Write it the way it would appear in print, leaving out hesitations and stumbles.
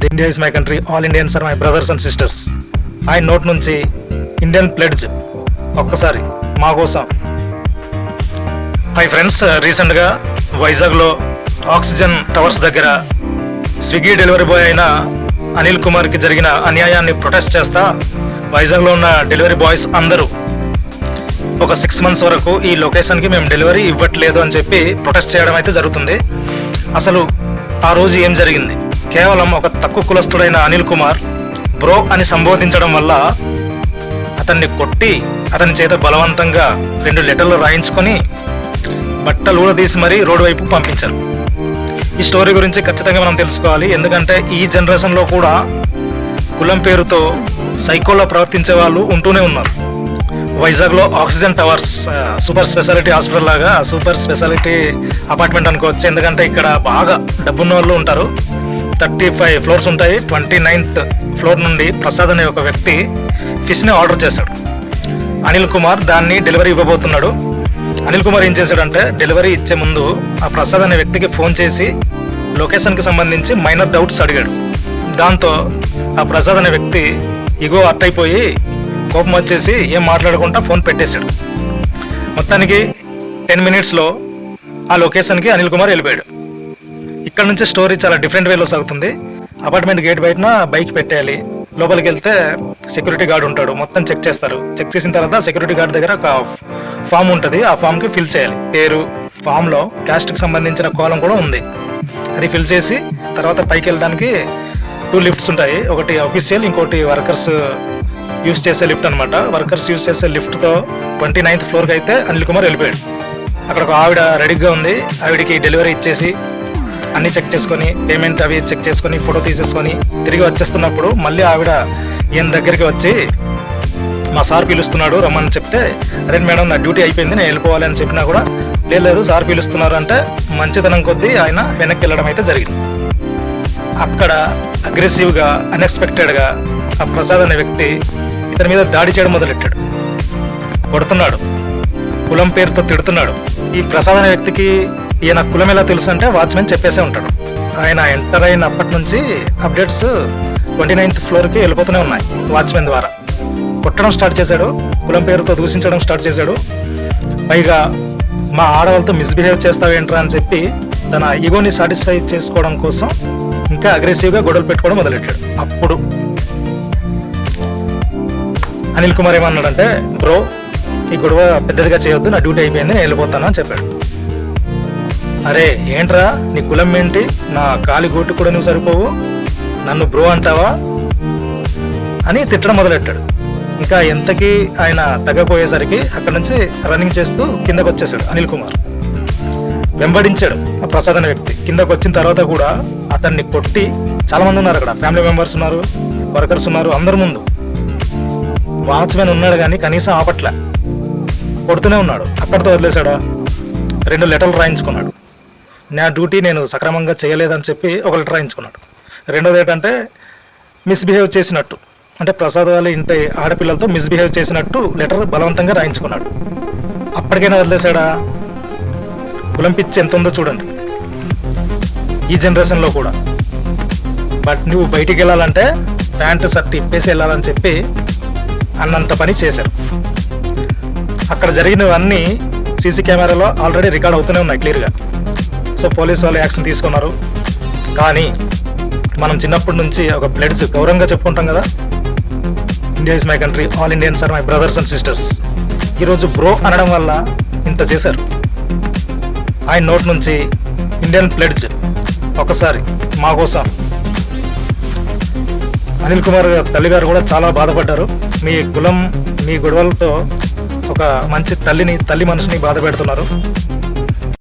India is my country, all Indians are my brothers and sisters. ఆయన note నుంచి Indian pledge ఒక్కసారి మా కోసం. మై ఫ్రెండ్స్, రీసెంట్గా వైజాగ్లో ఆక్సిజన్ టవర్స్ దగ్గర స్విగ్గీ డెలివరీ బాయ్ అయిన అనిల్ కుమార్కి జరిగిన అన్యాయాన్ని ప్రొటెస్ట్ చేస్తా వైజాగ్లో ఉన్న డెలివరీ బాయ్స్ అందరూ ఒక 6 months వరకు ఈ లొకేషన్కి మేము డెలివరీ ఇవ్వట్లేదు అని చెప్పి ప్రొటెస్ట్ చేయడం అయితే జరుగుతుంది. అసలు ఆ రోజు ఏం జరిగింది? కేవలం ఒక తక్కువ కులస్తుడైన అనిల్ కుమార్ బ్రో అని సంబోధించడం వల్ల అతన్ని కొట్టి అతని చేత బలవంతంగా 2 లెటర్లు రాయించుకొని బట్టలు ఊడదీసి మరీ రోడ్డు వైపు పంపించారు. ఈ స్టోరీ గురించి ఖచ్చితంగా మనం తెలుసుకోవాలి. ఎందుకంటే ఈ జనరేషన్లో కూడా కులం పేరుతో సైకోలో ప్రవర్తించే వాళ్ళు ఉంటూనే ఉన్నారు. వైజాగ్లో oxygen towers super speciality hospital లాగా సూపర్ స్పెషాలిటీ అపార్ట్మెంట్ అనుకోవచ్చు. ఎందుకంటే ఇక్కడ బాగా డబ్బున్న వాళ్ళు ఉంటారు. 35 floors ఉంటాయి. 29th floor నుండి ప్రసాద్ అనే ఒక వ్యక్తి ఫిష్ని ఆర్డర్ చేశాడు. అనిల్ కుమార్ దాన్ని డెలివరీ ఇవ్వబోతున్నాడు. అనిల్ కుమార్ ఏం చేశాడంటే డెలివరీ ఇచ్చే ముందు ఆ ప్రసాద్ అనే వ్యక్తికి ఫోన్ చేసి లొకేషన్కి సంబంధించి మైనర్ డౌట్స్ అడిగాడు. దాంతో ఆ ప్రసాద్ అనే వ్యక్తి ఇగో అట్టయిపోయి కోపం వచ్చేసి ఏం మాట్లాడకుండా ఫోన్ పెట్టేశాడు. మొత్తానికి 10 minutesలో ఆ లొకేషన్కి అనిల్ కుమార్ వెళ్ళిపోయాడు. ఇక్కడ నుంచి స్టోరీ చాలా డిఫరెంట్ వేలో సాగుతుంది. అపార్ట్మెంట్ గేట్ బయటన బైక్ పెట్టేయాలి. లోపలికి వెళ్తే సెక్యూరిటీ గార్డ్ ఉంటాడు. మొత్తం చెక్ చేస్తారు. చెక్ చేసిన తర్వాత సెక్యూరిటీ గార్డ్ దగ్గర ఒక ఫామ్ ఉంటుంది. ఆ ఫామ్కి ఫిల్ చేయాలి పేరు. ఫామ్లో క్యాస్ట్కి సంబంధించిన కాలం కూడా ఉంది. అది ఫిల్ చేసి తర్వాత పైకి వెళ్ళడానికి 2 lifts ఉంటాయి. ఒకటి అఫీషియల్, ఇంకోటి వర్కర్స్ యూస్ చేసే లిఫ్ట్ అనమాట. వర్కర్స్ యూస్ చేసే లిఫ్ట్తో 29th floorకి అయితే అనిల్ కుమార్ వెళ్ళిపోయాడు. అక్కడ ఒక ఆవిడ రెడీగా ఉంది. ఆవిడికి డెలివరీ ఇచ్చేసి అన్నీ చెక్ చేసుకొని పేమెంట్ అవి చెక్ చేసుకొని ఫోటో తీసేసుకొని తిరిగి వచ్చేస్తున్నప్పుడు మళ్ళీ ఆవిడ ఈయన దగ్గరికి వచ్చి మా సార్ పిలుస్తున్నాడు రమ్మని చెప్తే, అదే మేడం నా డ్యూటీ అయిపోయింది నేను వెళ్ళిపోవాలి అని చెప్పినా కూడా లేదు సార్ పిలుస్తున్నారు అంటే మంచితనం కొద్దీ ఆయన వెనక్కి వెళ్ళడం అయితే జరిగింది. అక్కడ అగ్రెసివ్గా అన్ఎక్స్పెక్టెడ్గా ఆ ప్రసాద్ అనే వ్యక్తి ఇతని మీద దాడి చేయడం మొదలెట్టాడు. కొడుతున్నాడు, కులం పేరుతో తిడుతున్నాడు. ఈ ప్రసాద్ అనే వ్యక్తికి ఈయన కులం ఎలా తెలుసు అంటే వాచ్మెన్ చెప్పేసే ఉంటాడు. ఆయన ఎంటర్ అయినప్పటి నుంచి అప్డేట్స్ 29th floorకి వెళ్ళిపోతూనే ఉన్నాయి వాచ్మెన్ ద్వారా. కొట్టడం స్టార్ట్ చేశాడు, కులం పేరుతో దూషించడం స్టార్ట్ చేశాడు. పైగా మా ఆడవాళ్ళతో మిస్బిహేవ్ చేస్తావేంట్రా అని చెప్పి తన ఈగోని సాటిస్ఫై చేసుకోవడం కోసం ఇంకా అగ్రెసివ్గా గొడవలు పెట్టుకోవడం మొదలెట్టాడు. అప్పుడు అనిల్ కుమార్ ఏమన్నాడంటే, బ్రో ఈ గొడవ పెద్దదిగా చేయొద్దు, నా డ్యూటీ అయిపోయింది నేను వెళ్ళిపోతాను అని చెప్పాడు. అరే ఏంట్రా నీ కులం ఏంటి, నా కాలి గోటు కూడా నువ్వు సరిపోవు, నన్ను బ్రో అంటావా అని తిట్టడం మొదలెట్టాడు. ఇంకా ఎంతకీ ఆయన తగ్గపోయేసరికి అక్కడ నుంచి రన్నింగ్ చేస్తూ కిందకు వచ్చేసాడు అనిల్ కుమార్. వెంబడించాడు ఆ ప్రసాద్ అనే వ్యక్తి. కిందకు వచ్చిన తర్వాత కూడా అతన్ని కొట్టి, చాలా మంది ఉన్నారు అక్కడ, ఫ్యామిలీ మెంబర్స్ ఉన్నారు, వర్కర్స్ ఉన్నారు, అందరి ముందు. వాచ్మెన్ ఉన్నాడు కానీ కనీసం ఆపట్లే, కొడుతూనే ఉన్నాడు. అక్కడితో వదిలేశాడా? 2 లెటర్లు రాయించుకున్నాడు. నా డ్యూటీ నేను సక్రమంగా చేయలేదని చెప్పి ఒక లెటర్ రాయించుకున్నాడు. రెండోది ఏంటంటే మిస్బిహేవ్ చేసినట్టు, అంటే ప్రసాద్ వాళ్ళ ఇంటి ఆడపిల్లలతో మిస్బిహేవ్ చేసినట్టు లెటర్ బలవంతంగా రాయించుకున్నాడు. అప్పటికైనా వదిలేశాడా? కులం పిచ్చి ఎంత ఉందో చూడండి ఈ జనరేషన్లో కూడా. బట్ నువ్వు బయటికి వెళ్ళాలంటే ప్యాంటు షర్ట్ ఇప్పేసి వెళ్ళాలని చెప్పి అన్నంత పని చేశారు. అక్కడ జరిగినవన్నీ సీసీ కెమెరాలో ఆల్రెడీ రికార్డ్ అవుతూనే ఉన్నాయి క్లియర్గా. సో పోలీసు వాళ్ళు యాక్షన్ తీసుకున్నారు. కానీ మనం చిన్నప్పటి నుంచి ఒక ప్లెడ్జ్ గౌరవంగా చెప్పుకుంటాం కదా, India is my country, all Indians are my brothers and sisters. ఈరోజు బ్రో అనడం వల్ల ఇంత చేశారు. ఆయన నోట్ నుంచి ఇండియన్ ప్లెడ్జ్ ఒకసారి మా కోసం. అనిల్ కుమార్ తల్లి గారు కూడా చాలా బాధపడ్డారు. మీ కులం మీ గొడవలతో ఒక మంచి తల్లి మనిషిని బాధ పెడుతున్నారు.